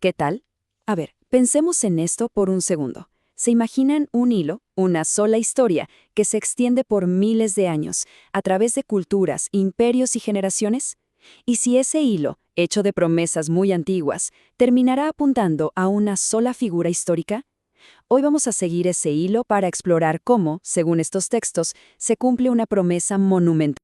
¿Qué tal? A ver, pensemos en esto por un segundo. ¿Se imaginan un hilo, una sola historia, que se extiende por miles de años, a través de culturas, imperios y generaciones? ¿Y si ese hilo, hecho de promesas muy antiguas, terminará apuntando a una sola figura histórica? Hoy vamos a seguir ese hilo para explorar cómo, según estos textos, se cumple una promesa monumental.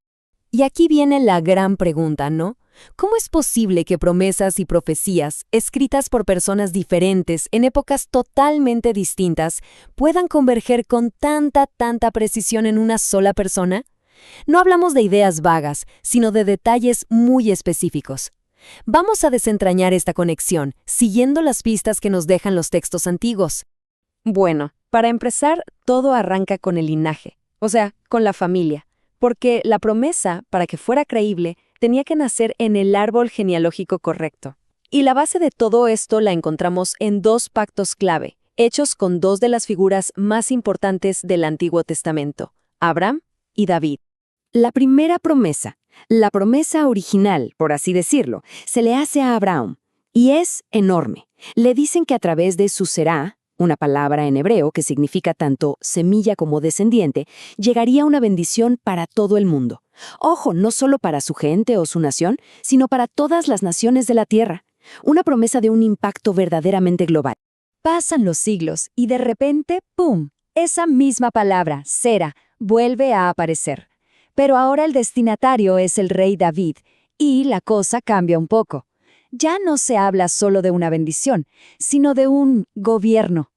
Y aquí viene la gran pregunta, ¿no? ¿Cómo es posible que promesas y profecías, escritas por personas diferentes en épocas totalmente distintas, puedan converger con tanta precisión en una sola persona? No hablamos de ideas vagas, sino de detalles muy específicos. Vamos a desentrañar esta conexión, siguiendo las pistas que nos dejan los textos antiguos. Bueno, para empezar, todo arranca con el linaje, o sea, con la familia, porque la promesa, para que fuera creíble, tenía que nacer en el árbol genealógico correcto. Y la base de todo esto la encontramos en dos pactos clave, hechos con dos de las figuras más importantes del Antiguo Testamento, Abraham y David. La primera promesa, la promesa original, por así decirlo, se le hace a Abraham, y es enorme. Le dicen que a través de su será, una palabra en hebreo que significa tanto semilla como descendiente, llegaría una bendición para todo el mundo. Ojo, no solo para su gente o su nación, sino para todas las naciones de la tierra. Una promesa de un impacto verdaderamente global. Pasan los siglos y de repente, ¡pum!, esa misma palabra, Sera, vuelve a aparecer. Pero ahora el destinatario es el rey David, y la cosa cambia un poco. Ya no se habla solo de una bendición, sino de un gobierno.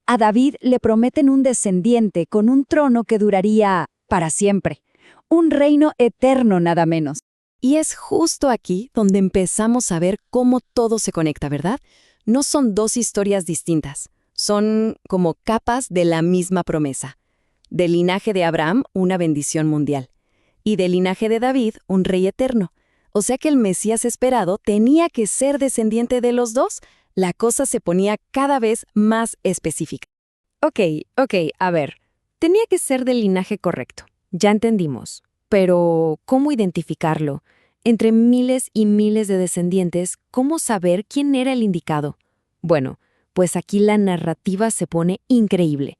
A David le prometen un descendiente con un trono que duraría para siempre. Un reino eterno nada menos. Y es justo aquí donde empezamos a ver cómo todo se conecta, ¿verdad? No son dos historias distintas, son como capas de la misma promesa. Del linaje de Abraham, una bendición mundial. Y del linaje de David, un rey eterno. O sea que el Mesías esperado tenía que ser descendiente de los dos. La cosa se ponía cada vez más específica. Ok, a ver. Tenía que ser del linaje correcto. Ya entendimos. Pero, ¿cómo identificarlo? Entre miles y miles de descendientes, ¿cómo saber quién era el indicado? Bueno, pues aquí la narrativa se pone increíble.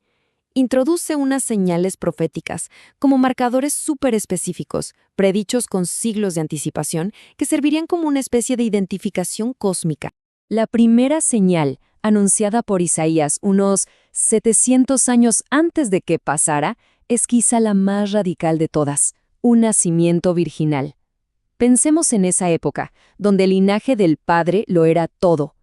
Introduce unas señales proféticas, como marcadores súper específicos, predichos con siglos de anticipación, que servirían como una especie de identificación cósmica. La primera señal, anunciada por Isaías unos 700 años antes de que pasara, es quizá la más radical de todas, un nacimiento virginal. Pensemos en esa época, donde el linaje del padre lo era todo.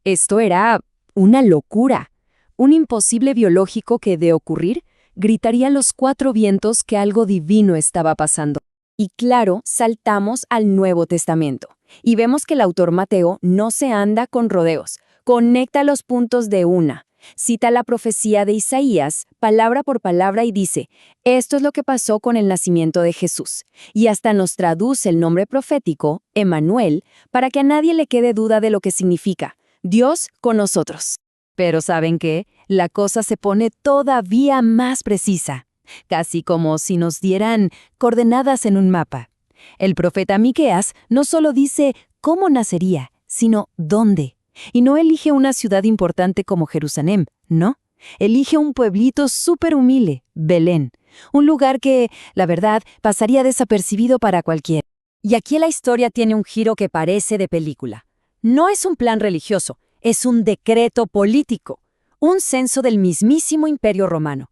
Esto era una locura. Un imposible biológico que, de ocurrir, gritaría a los cuatro vientos que algo divino estaba pasando. Y claro, saltamos al Nuevo Testamento. Y vemos que el autor Mateo no se anda con rodeos. Conecta los puntos de una. Cita la profecía de Isaías, palabra por palabra, y dice, esto es lo que pasó con el nacimiento de Jesús. Y hasta nos traduce el nombre profético, Emmanuel, para que a nadie le quede duda de lo que significa. Dios con nosotros. Pero ¿saben qué? La cosa se pone todavía más precisa, casi como si nos dieran coordenadas en un mapa. El profeta Miqueas no solo dice cómo nacería, sino dónde. Y no elige una ciudad importante como Jerusalén, no. Elige un pueblito súper humilde, Belén. Un lugar que, la verdad, pasaría desapercibido para cualquiera. Y aquí la historia tiene un giro que parece de película. No es un plan religioso. Es un decreto político, un censo del mismísimo Imperio Romano.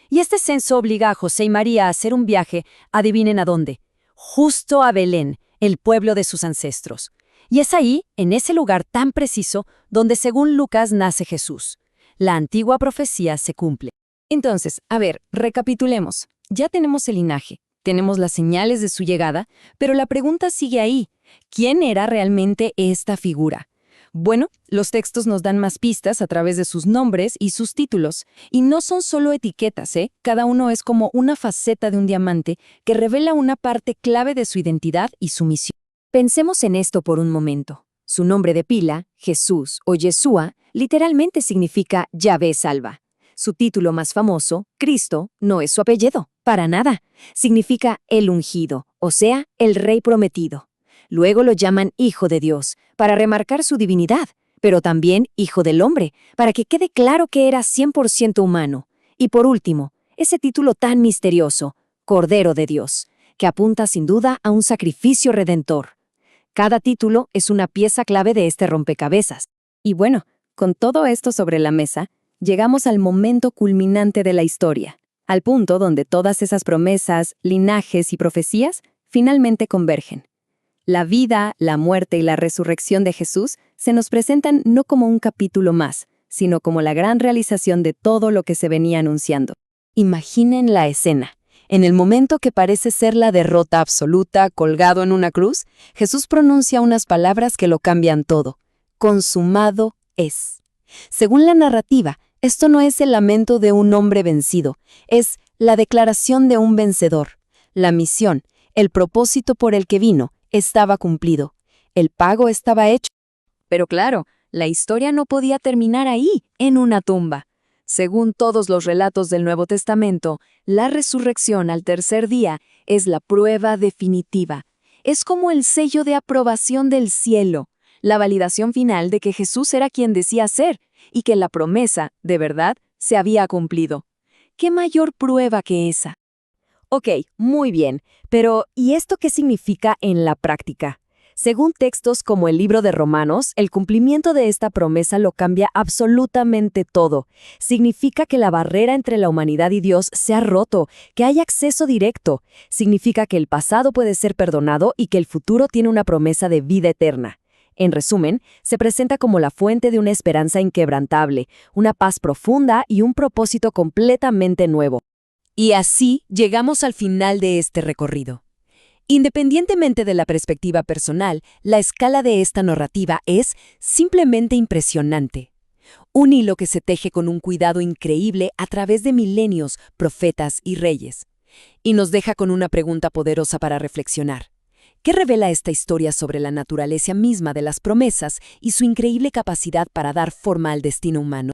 Y este censo obliga a José y María a hacer un viaje, adivinen a dónde, justo a Belén, el pueblo de sus ancestros. Y es ahí, en ese lugar tan preciso, donde según Lucas nace Jesús. La antigua profecía se cumple. Entonces, a ver, recapitulemos. Ya tenemos el linaje, tenemos las señales de su llegada, pero la pregunta sigue ahí. ¿Quién era realmente esta figura? Bueno, los textos nos dan más pistas a través de sus nombres y sus títulos. Y no son solo etiquetas, ¿eh? Cada uno es como una faceta de un diamante que revela una parte clave de su identidad y su misión. Pensemos en esto por un momento. Su nombre de pila, Jesús o Yeshua, literalmente significa Yahvé salva. Su título más famoso, Cristo, no es su apellido, para nada. Significa el ungido, o sea, el rey prometido. Luego lo llaman Hijo de Dios, para remarcar su divinidad, pero también Hijo del Hombre, para que quede claro que era 100% humano. Y por último, ese título tan misterioso, Cordero de Dios, que apunta sin duda a un sacrificio redentor. Cada título es una pieza clave de este rompecabezas. Y bueno, con todo esto sobre la mesa, llegamos al momento culminante de la historia, al punto donde todas esas promesas, linajes y profecías finalmente convergen. La vida, la muerte y la resurrección de Jesús se nos presentan no como un capítulo más, sino como la gran realización de todo lo que se venía anunciando. Imaginen la escena. En el momento que parece ser la derrota absoluta, colgado en una cruz, Jesús pronuncia unas palabras que lo cambian todo. Consumado es. Según la narrativa, esto no es el lamento de un hombre vencido, es la declaración de un vencedor. La misión, el propósito por el que vino, estaba cumplido. El pago estaba hecho. Pero claro, la historia no podía terminar ahí, en una tumba. Según todos los relatos del Nuevo Testamento, la resurrección al tercer día es la prueba definitiva. Es como el sello de aprobación del cielo, la validación final de que Jesús era quien decía ser y que la promesa, de verdad, se había cumplido. ¿Qué mayor prueba que esa? Ok, muy bien, pero ¿y esto qué significa en la práctica? Según textos como el libro de Romanos, el cumplimiento de esta promesa lo cambia absolutamente todo. Significa que la barrera entre la humanidad y Dios se ha roto, que hay acceso directo. Significa que el pasado puede ser perdonado y que el futuro tiene una promesa de vida eterna. En resumen, se presenta como la fuente de una esperanza inquebrantable, una paz profunda y un propósito completamente nuevo. Y así llegamos al final de este recorrido. Independientemente de la perspectiva personal, la escala de esta narrativa es simplemente impresionante. Un hilo que se teje con un cuidado increíble a través de milenios, profetas y reyes. Y nos deja con una pregunta poderosa para reflexionar. ¿Qué revela esta historia sobre la naturaleza misma de las promesas y su increíble capacidad para dar forma al destino humano?